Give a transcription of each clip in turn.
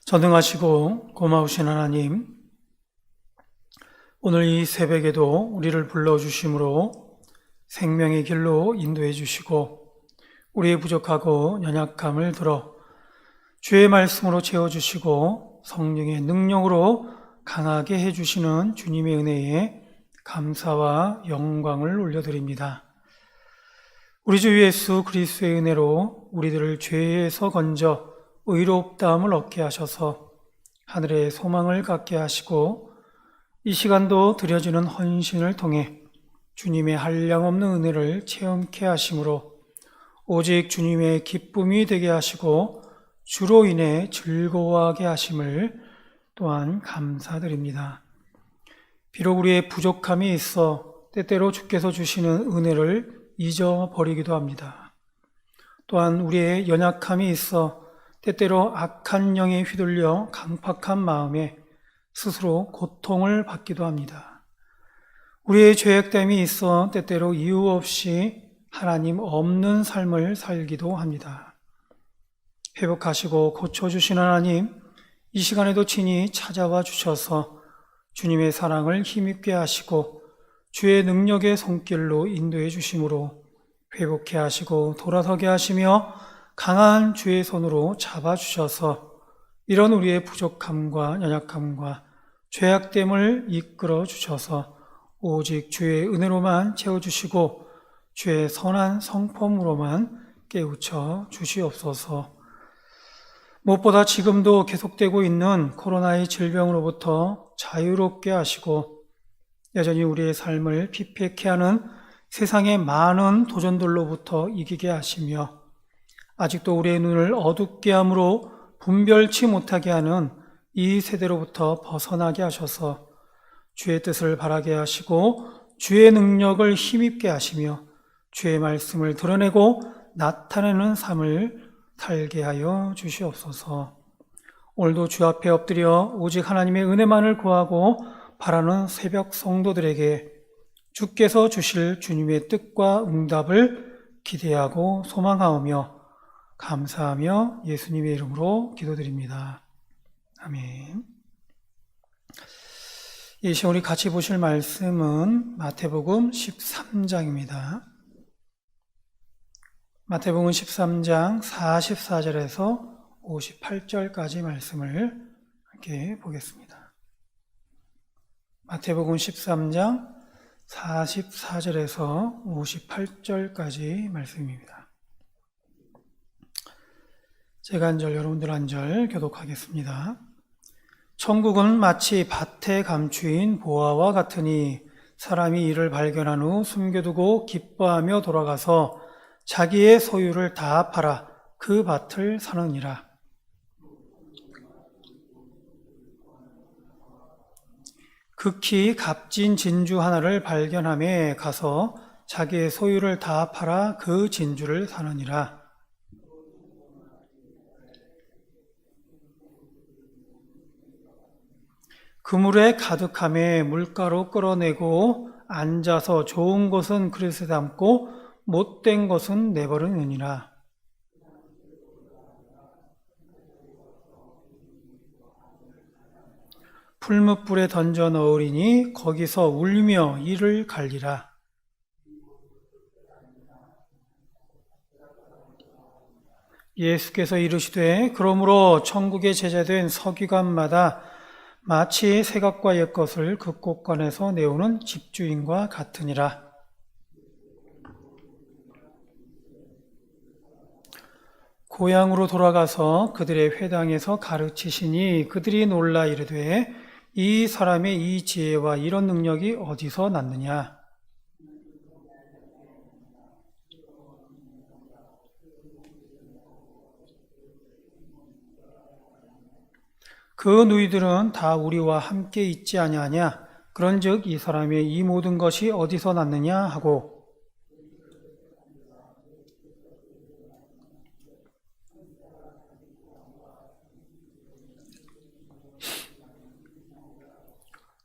전능하시고 고마우신 하나님, 오늘 이 새벽에도 우리를 불러주심으로 생명의 길로 인도해 주시고 우리의 부족하고 연약함을 들어 주의 말씀으로 채워주시고 성령의 능력으로 강하게 해주시는 주님의 은혜에 감사와 영광을 올려드립니다. 우리 주 예수 그리스도의 은혜로 우리들을 죄에서 건져 의롭다함을 얻게 하셔서 하늘의 소망을 갖게 하시고 이 시간도 드려지는 헌신을 통해 주님의 한량없는 은혜를 체험케 하심으로 오직 주님의 기쁨이 되게 하시고 주로 인해 즐거워하게 하심을 또한 감사드립니다. 비록 우리의 부족함이 있어 때때로 주께서 주시는 은혜를 잊어버리기도 합니다. 또한 우리의 연약함이 있어 때때로 악한 영에 휘둘려 강팍한 마음에 스스로 고통을 받기도 합니다. 우리의 죄악됨이 있어 때때로 이유 없이 하나님 없는 삶을 살기도 합니다. 회복하시고 고쳐주신 하나님, 이 시간에도 친히 찾아와 주셔서 주님의 사랑을 힘입게 하시고 주의 능력의 손길로 인도해 주심으로 회복케 하시고 돌아서게 하시며 강한 주의 손으로 잡아주셔서 이런 우리의 부족함과 연약함과 죄악됨을 이끌어 주셔서 오직 주의 은혜로만 채워주시고 주의 선한 성품으로만 깨우쳐 주시옵소서. 무엇보다 지금도 계속되고 있는 코로나의 질병으로부터 자유롭게 하시고 여전히 우리의 삶을 피폐케 하는 세상의 많은 도전들로부터 이기게 하시며 아직도 우리의 눈을 어둡게 함으로 분별치 못하게 하는 이 세대로부터 벗어나게 하셔서 주의 뜻을 바라게 하시고 주의 능력을 힘입게 하시며 주의 말씀을 드러내고 나타내는 삶을 살게 하여 주시옵소서. 오늘도 주 앞에 엎드려 오직 하나님의 은혜만을 구하고 바라는 새벽 성도들에게 주께서 주실 주님의 뜻과 응답을 기대하고 소망하오며 감사하며 예수님의 이름으로 기도드립니다. 아멘. 이 시간 우리 같이 보실 말씀은 마태복음 13장입니다. 마태복음 13장 44절에서 58절까지 말씀을 함께 보겠습니다. 마태복음 13장 44절에서 58절까지 말씀입니다. 제가 한 절, 여러분들 한 절 교독하겠습니다. 천국은 마치 밭에 감추인 보화와 같으니 사람이 이를 발견한 후 숨겨두고 기뻐하며 돌아가서 자기의 소유를 다 팔아 그 밭을 사느니라. 극히 값진 진주 하나를 발견하며 가서 자기의 소유를 다 팔아 그 진주를 사느니라. 그물에 가득함에 물가로 끌어내고 앉아서 좋은 것은 그릇에 담고 못된 것은 내버리느니라. 풀무불에 던져 넣으리니 거기서 울며 이를 갈리라. 예수께서 이르시되 그러므로 천국의 제자된 서기관마다 마치 새것과 옛것을 극곡간에서 내오는 집주인과 같으니라. 고향으로 돌아가서 그들의 회당에서 가르치시니 그들이 놀라 이르되 이 사람의 이 지혜와 이런 능력이 어디서 났느냐? 그 누이들은 다 우리와 함께 있지 아니하냐? 그런즉 이 사람의 이 모든 것이 어디서 났느냐 하고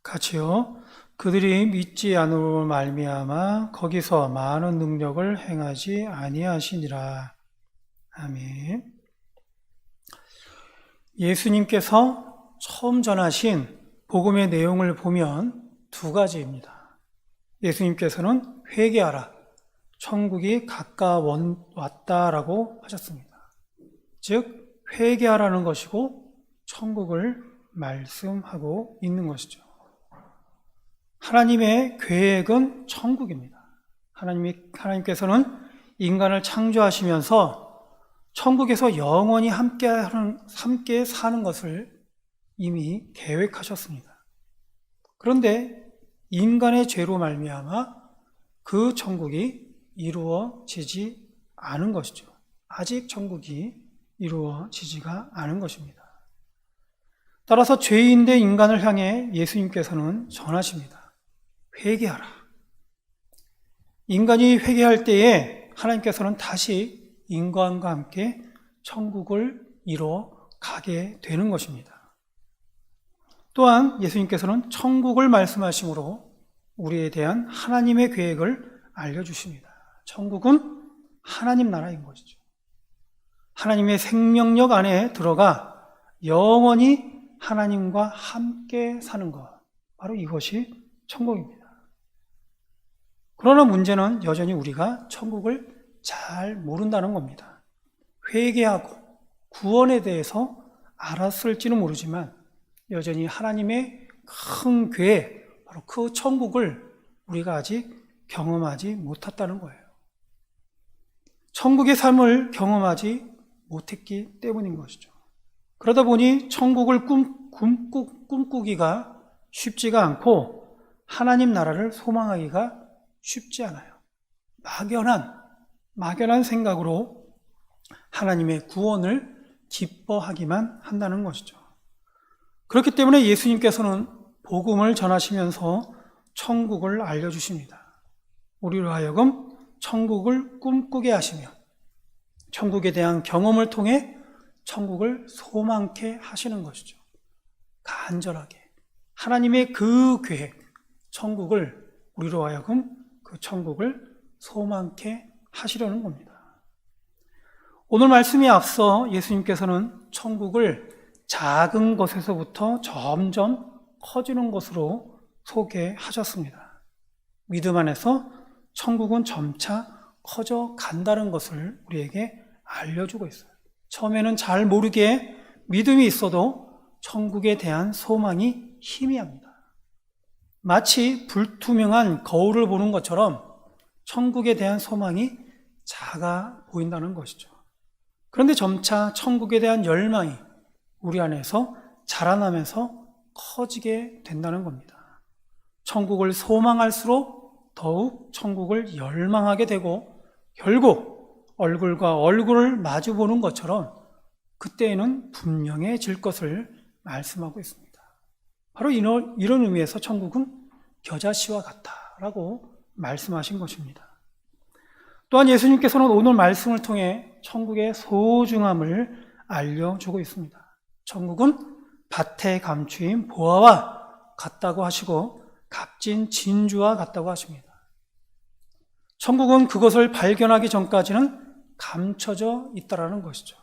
같이요. 그들이 믿지 않으므로 말미암아 거기서 많은 능력을 행하지 아니하시니라. 아멘. 예수님께서 처음 전하신 복음의 내용을 보면 두 가지입니다. 예수님께서는 회개하라, 천국이 가까웠다라고 하셨습니다. 즉 회개하라는 것이고 천국을 말씀하고 있는 것이죠. 하나님의 계획은 천국입니다. 하나님께서는 인간을 창조하시면서 천국에서 영원히 함께 사는 것을 이미 계획하셨습니다. 그런데 인간의 죄로 말미암아 그 천국이 이루어지지 않은 것이죠. 아직 천국이 이루어지지가 않은 것입니다. 따라서 죄인된 인간을 향해 예수님께서는 전하십니다. 회개하라. 인간이 회개할 때에 하나님께서는 다시 인간과 함께 천국을 이루어 가게 되는 것입니다. 또한 예수님께서는 천국을 말씀하심으로 우리에 대한 하나님의 계획을 알려주십니다. 천국은 하나님 나라인 것이죠. 하나님의 생명력 안에 들어가 영원히 하나님과 함께 사는 것, 바로 이것이 천국입니다. 그러나 문제는 여전히 우리가 천국을 잘 모른다는 겁니다. 회개하고 구원에 대해서 알았을지는 모르지만 여전히 하나님의 큰 계획, 바로 그 천국을 우리가 아직 경험하지 못했다는 거예요. 천국의 삶을 경험하지 못했기 때문인 것이죠. 그러다 보니 천국을 꿈꾸기가 쉽지가 않고 하나님 나라를 소망하기가 쉽지 않아요. 막연한 생각으로 하나님의 구원을 기뻐하기만 한다는 것이죠. 그렇기 때문에 예수님께서는 복음을 전하시면서 천국을 알려주십니다. 우리로 하여금 천국을 꿈꾸게 하시며 천국에 대한 경험을 통해 천국을 소망케 하시는 것이죠. 간절하게 하나님의 그 계획, 천국을 우리로 하여금 그 천국을 소망케 하시려는 겁니다. 오늘 말씀에 앞서 예수님께서는 천국을 작은 것에서부터 점점 커지는 것으로 소개하셨습니다. 믿음 안에서 천국은 점차 커져 간다는 것을 우리에게 알려주고 있어요. 처음에는 잘 모르게 믿음이 있어도 천국에 대한 소망이 희미합니다. 마치 불투명한 거울을 보는 것처럼 천국에 대한 소망이 작아 보인다는 것이죠. 그런데 점차 천국에 대한 열망이 우리 안에서 자라나면서 커지게 된다는 겁니다. 천국을 소망할수록 더욱 천국을 열망하게 되고 결국 얼굴과 얼굴을 마주보는 것처럼 그때에는 분명해질 것을 말씀하고 있습니다. 바로 이런 의미에서 천국은 겨자씨와 같다라고 말씀하신 것입니다. 또한 예수님께서는 오늘 말씀을 통해 천국의 소중함을 알려주고 있습니다. 천국은 밭에 감추인 보화와 같다고 하시고 값진 진주와 같다고 하십니다. 천국은 그것을 발견하기 전까지는 감춰져 있다라는 것이죠.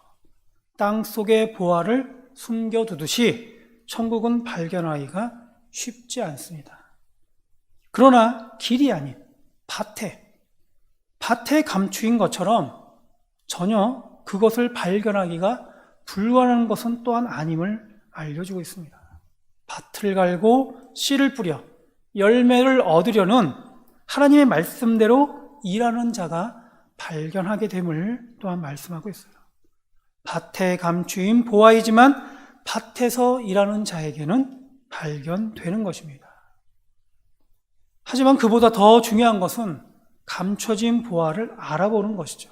땅 속의 보화를 숨겨두듯이 천국은 발견하기가 쉽지 않습니다. 그러나 길이 아닌 밭에 감추인 것처럼 전혀 그것을 발견하기가 불가능한 것은 또한 아님을 알려주고 있습니다. 밭을 갈고 씨를 뿌려 열매를 얻으려는 하나님의 말씀대로 일하는 자가 발견하게 됨을 또한 말씀하고 있어요. 밭에 감추인 보화이지만 밭에서 일하는 자에게는 발견되는 것입니다. 하지만 그보다 더 중요한 것은 감춰진 보화를 알아보는 것이죠.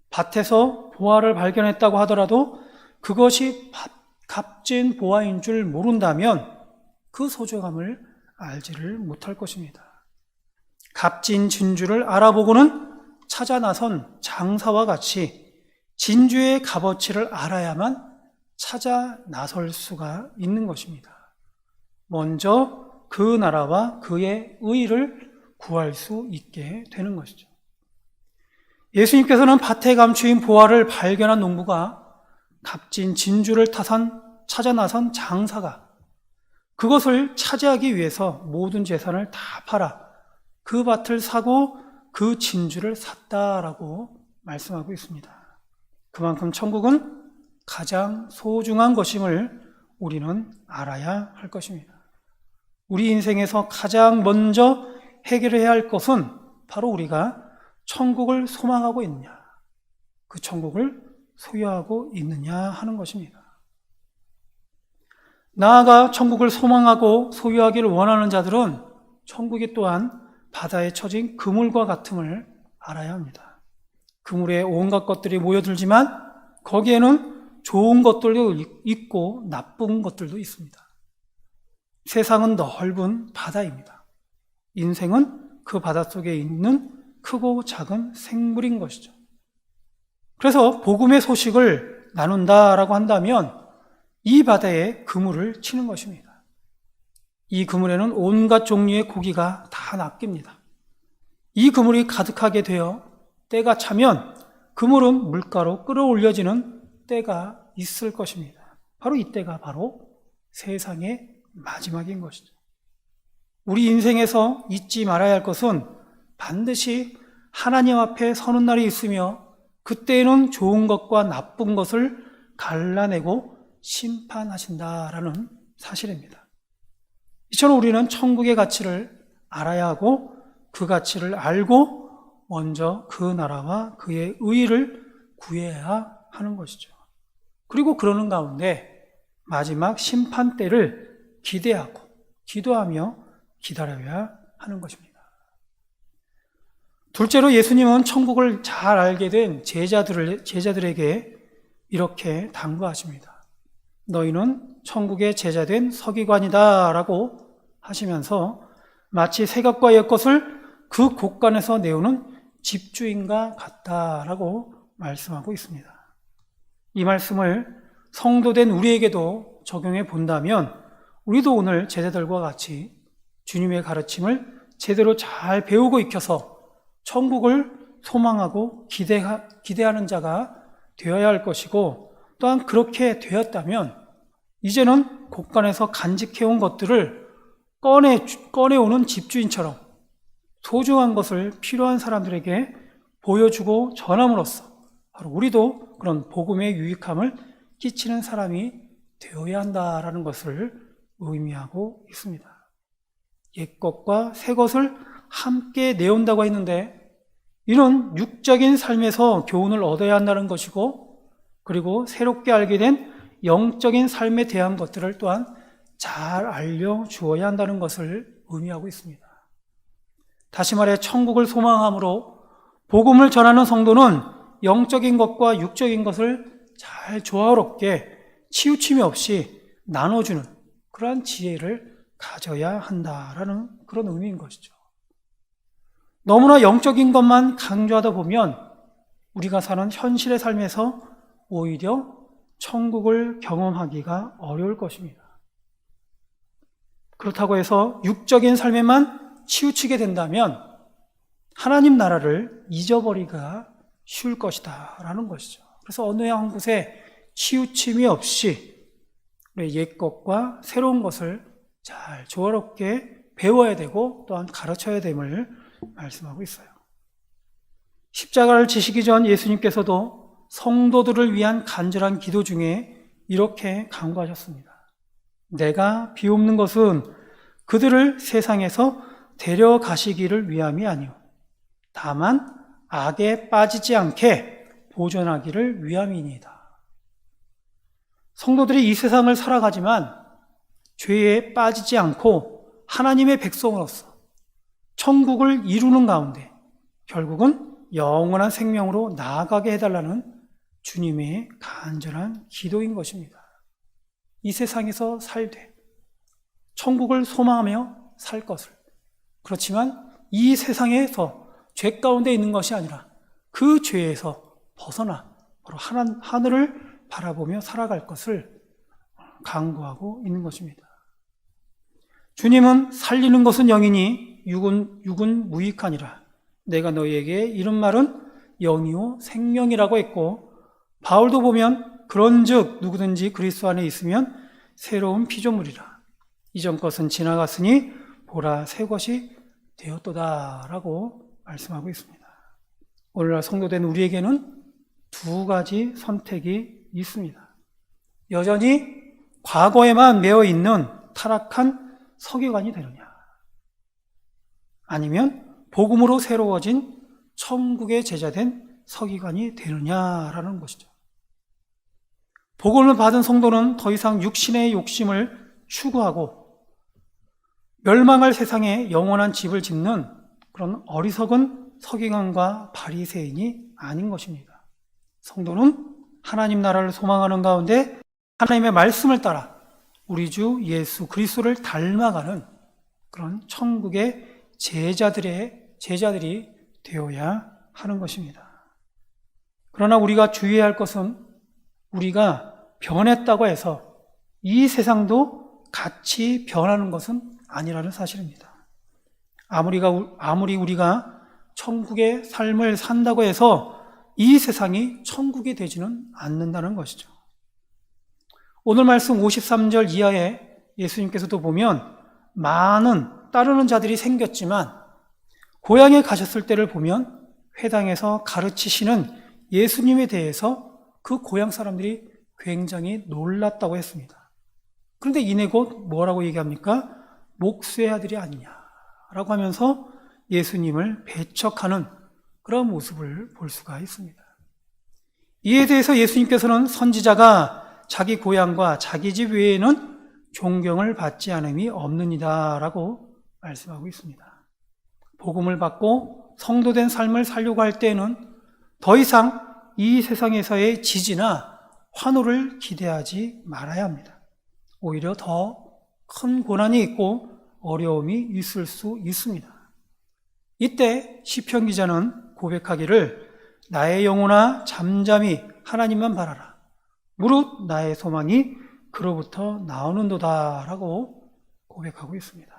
밭에서 보화를 발견했다고 하더라도 그것이 값진 보화인 줄 모른다면 그 소중함을 알지를 못할 것입니다. 값진 진주를 알아보고는 찾아 나선 장사와 같이 진주의 값어치를 알아야만 찾아 나설 수가 있는 것입니다. 먼저 그 나라와 그의 의를 구할 수 있게 되는 것이죠. 예수님께서는 밭에 감추인 보화를 발견한 농부가 값진 진주를 찾아 나선 장사가 그것을 차지하기 위해서 모든 재산을 다 팔아 그 밭을 사고 그 진주를 샀다라고 말씀하고 있습니다. 그만큼 천국은 가장 소중한 것임을 우리는 알아야 할 것입니다. 우리 인생에서 가장 먼저 해결해야 할 것은 바로 우리가 천국을 소망하고 있느냐, 그 천국을 소유하고 있느냐 하는 것입니다. 나아가 천국을 소망하고 소유하기를 원하는 자들은 천국이 또한 바다에 처진 그물과 같음을 알아야 합니다. 그물에 온갖 것들이 모여들지만 거기에는 좋은 것들도 있고 나쁜 것들도 있습니다. 세상은 넓은 바다입니다. 인생은 그 바다 속에 있는 크고 작은 생물인 것이죠. 그래서 복음의 소식을 나눈다라고 한다면 이 바다에 그물을 치는 것입니다. 이 그물에는 온갖 종류의 고기가 다 낚입니다. 이 그물이 가득하게 되어 때가 차면 그물은 물가로 끌어올려지는 때가 있을 것입니다. 바로 이때가 바로 세상의 마지막인 것이죠. 우리 인생에서 잊지 말아야 할 것은 반드시 하나님 앞에 서는 날이 있으며 그때에는 좋은 것과 나쁜 것을 갈라내고 심판하신다라는 사실입니다. 이처럼 우리는 천국의 가치를 알아야 하고 그 가치를 알고 먼저 그 나라와 그의 의의를 구해야 하는 것이죠. 그리고 그러는 가운데 마지막 심판 때를 기대하고 기도하며 기다려야 하는 것입니다. 둘째로 예수님은 천국을 잘 알게 된 제자들에게 이렇게 당부하십니다. 너희는 천국의 제자된 서기관이다 라고 하시면서 마치 새것과 옛것을 그 곳간에서 내오는 집주인과 같다라고 말씀하고 있습니다. 이 말씀을 성도된 우리에게도 적용해 본다면 우리도 오늘 제자들과 같이 주님의 가르침을 제대로 잘 배우고 익혀서 천국을 소망하고 기대하는 자가 되어야 할 것이고 또한 그렇게 되었다면 이제는 곳간에서 간직해온 것들을 꺼내오는 집주인처럼 소중한 것을 필요한 사람들에게 보여주고 전함으로써 바로 우리도 그런 복음의 유익함을 끼치는 사람이 되어야 한다라는 것을 의미하고 있습니다. 옛것과 새것을 함께 내온다고 했는데 이는 육적인 삶에서 교훈을 얻어야 한다는 것이고 그리고 새롭게 알게 된 영적인 삶에 대한 것들을 또한 잘 알려주어야 한다는 것을 의미하고 있습니다. 다시 말해 천국을 소망함으로 복음을 전하는 성도는 영적인 것과 육적인 것을 잘 조화롭게 치우침이 없이 나눠주는 그러한 지혜를 가져야 한다라는 그런 의미인 것이죠. 너무나 영적인 것만 강조하다 보면 우리가 사는 현실의 삶에서 오히려 천국을 경험하기가 어려울 것입니다. 그렇다고 해서 육적인 삶에만 치우치게 된다면 하나님 나라를 잊어버리기가 쉬울 것이다 라는 것이죠. 그래서 어느 한 곳에 치우침이 없이 옛것과 새로운 것을 잘 조화롭게 배워야 되고 또한 가르쳐야 됨을 말씀하고 있어요. 십자가를 지시기 전 예수님께서도 성도들을 위한 간절한 기도 중에 이렇게 간구하셨습니다. 내가 비옵는 것은 그들을 세상에서 데려가시기를 위함이 아니오 다만 악에 빠지지 않게 보존하기를 위함이니이다. 성도들이 이 세상을 살아가지만 죄에 빠지지 않고 하나님의 백성으로서 천국을 이루는 가운데 결국은 영원한 생명으로 나아가게 해달라는 주님의 간절한 기도인 것입니다. 이 세상에서 살되 천국을 소망하며 살 것을 그렇지만 이 세상에서 죄 가운데 있는 것이 아니라 그 죄에서 벗어나 바로 하늘을 바라보며 살아갈 것을 강구하고 있는 것입니다. 주님은 살리는 것은 영이니 육은 무익하니라. 내가 너희에게 이른 말은 영이요 생명이라고 했고 바울도 보면 그런즉 누구든지 그리스도 안에 있으면 새로운 피조물이라. 이전 것은 지나갔으니 보라 새 것이 되었도다라고 말씀하고 있습니다. 오늘날 성도된 우리에게는 두 가지 선택이 있습니다. 여전히 과거에만 매여 있는 타락한 서기관이 되느냐, 아니면 복음으로 새로워진 천국의 제자된 서기관이 되느냐라는 것이죠. 복음을 받은 성도는 더 이상 육신의 욕심을 추구하고 멸망할 세상에 영원한 집을 짓는 그런 어리석은 서기관과 바리새인이 아닌 것입니다. 성도는 하나님 나라를 소망하는 가운데 하나님의 말씀을 따라 우리 주 예수 그리스도를 닮아가는 그런 천국의 제자들이 되어야 하는 것입니다. 그러나 우리가 주의해야 할 것은 우리가 변했다고 해서 이 세상도 같이 변하는 것은 아니라는 사실입니다. 아무리 우리가 천국의 삶을 산다고 해서 이 세상이 천국이 되지는 않는다는 것이죠. 오늘 말씀 53절 이하에 예수님께서도 보면 많은 따르는 자들이 생겼지만 고향에 가셨을 때를 보면 회당에서 가르치시는 예수님에 대해서 그 고향 사람들이 굉장히 놀랐다고 했습니다. 그런데 이내 곧 뭐라고 얘기합니까? 목수의 아들이 아니냐라고 하면서 예수님을 배척하는 그런 모습을 볼 수가 있습니다. 이에 대해서 예수님께서는 선지자가 자기 고향과 자기 집 외에는 존경을 받지 않음이 없느니다라고 말씀하고 있습니다. 복음을 받고 성도된 삶을 살려고 할 때에는 더 이상 이 세상에서의 지지나 환호를 기대하지 말아야 합니다. 오히려 더 큰 고난이 있고 어려움이 있을 수 있습니다. 이때 시편 기자는 고백하기를 나의 영혼아 잠잠히 하나님만 바라라. 무릇 나의 소망이 그로부터 나오는도다 라고 고백하고 있습니다.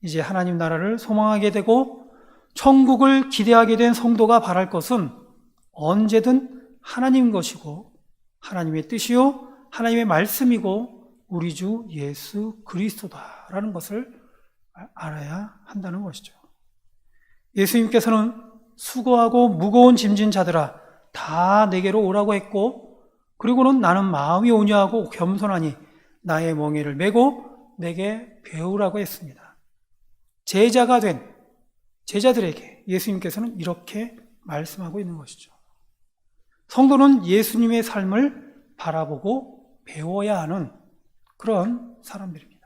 이제 하나님 나라를 소망하게 되고 천국을 기대하게 된 성도가 바랄 것은 언제든 하나님 것이고 하나님의 뜻이요 하나님의 말씀이고 우리 주 예수 그리스도다라는 것을 알아야 한다는 것이죠. 예수님께서는 수고하고 무거운 짐진 자들아 다 내게로 오라고 했고 그리고는 나는 마음이 온유하고 겸손하니 나의 멍에를 메고 내게 배우라고 했습니다. 제자가 된 제자들에게 예수님께서는 이렇게 말씀하고 있는 것이죠. 성도는 예수님의 삶을 바라보고 배워야 하는 그런 사람들입니다.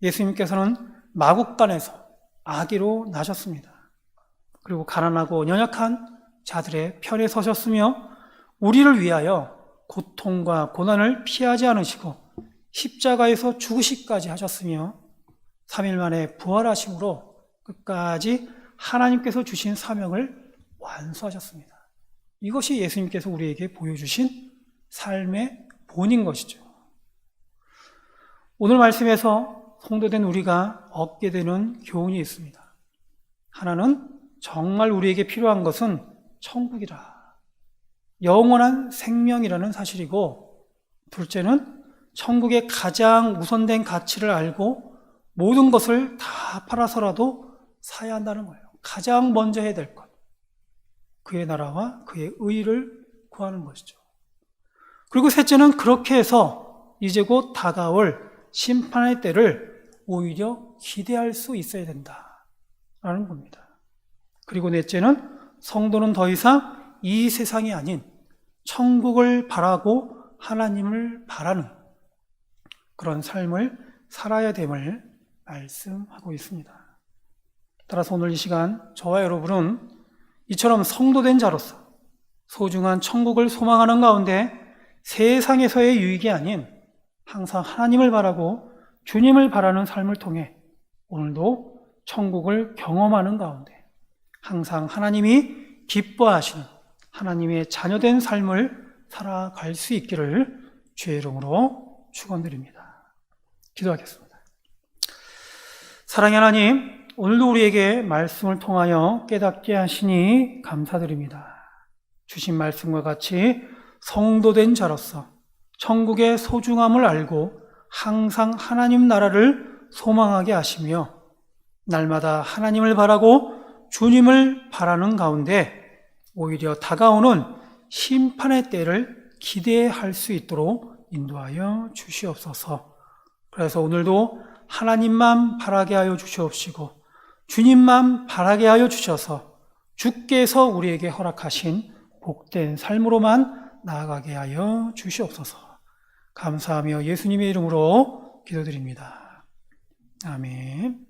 예수님께서는 마국간에서 아기로 나셨습니다. 그리고 가난하고 연약한 자들의 편에 서셨으며 우리를 위하여 고통과 고난을 피하지 않으시고 십자가에서 죽으시기까지 하셨으며 3일 만에 부활하심으로 끝까지 하나님께서 주신 사명을 완수하셨습니다. 이것이 예수님께서 우리에게 보여주신 삶의 본인 것이죠. 오늘 말씀에서 성도된 우리가 얻게 되는 교훈이 있습니다. 하나는 정말 우리에게 필요한 것은 천국이라, 영원한 생명이라는 사실이고, 둘째는 천국의 가장 우선된 가치를 알고 모든 것을 다 팔아서라도 사야 한다는 거예요. 가장 먼저 해야 될 것, 그의 나라와 그의 의를 구하는 것이죠. 그리고 셋째는 그렇게 해서 이제 곧 다가올 심판의 때를 오히려 기대할 수 있어야 된다라는 겁니다. 그리고 넷째는 성도는 더 이상 이 세상이 아닌 천국을 바라고 하나님을 바라는 그런 삶을 살아야 됨을 말씀하고 있습니다. 따라서 오늘 이 시간 저와 여러분은 이처럼 성도된 자로서 소중한 천국을 소망하는 가운데 세상에서의 유익이 아닌 항상 하나님을 바라고 주님을 바라는 삶을 통해 오늘도 천국을 경험하는 가운데 항상 하나님이 기뻐하시는 하나님의 자녀된 삶을 살아갈 수 있기를 주의 이름으로 축원드립니다. 기도하겠습니다. 사랑의 하나님, 오늘도 우리에게 말씀을 통하여 깨닫게 하시니 감사드립니다. 주신 말씀과 같이 성도된 자로서 천국의 소중함을 알고 항상 하나님 나라를 소망하게 하시며 날마다 하나님을 바라고 주님을 바라는 가운데 오히려 다가오는 심판의 때를 기대할 수 있도록 인도하여 주시옵소서. 그래서 오늘도 하나님만 바라게 하여 주시옵시고 주님만 바라게 하여 주셔서 주께서 우리에게 허락하신 복된 삶으로만 나아가게 하여 주시옵소서. 감사하며 예수님의 이름으로 기도드립니다. 아멘.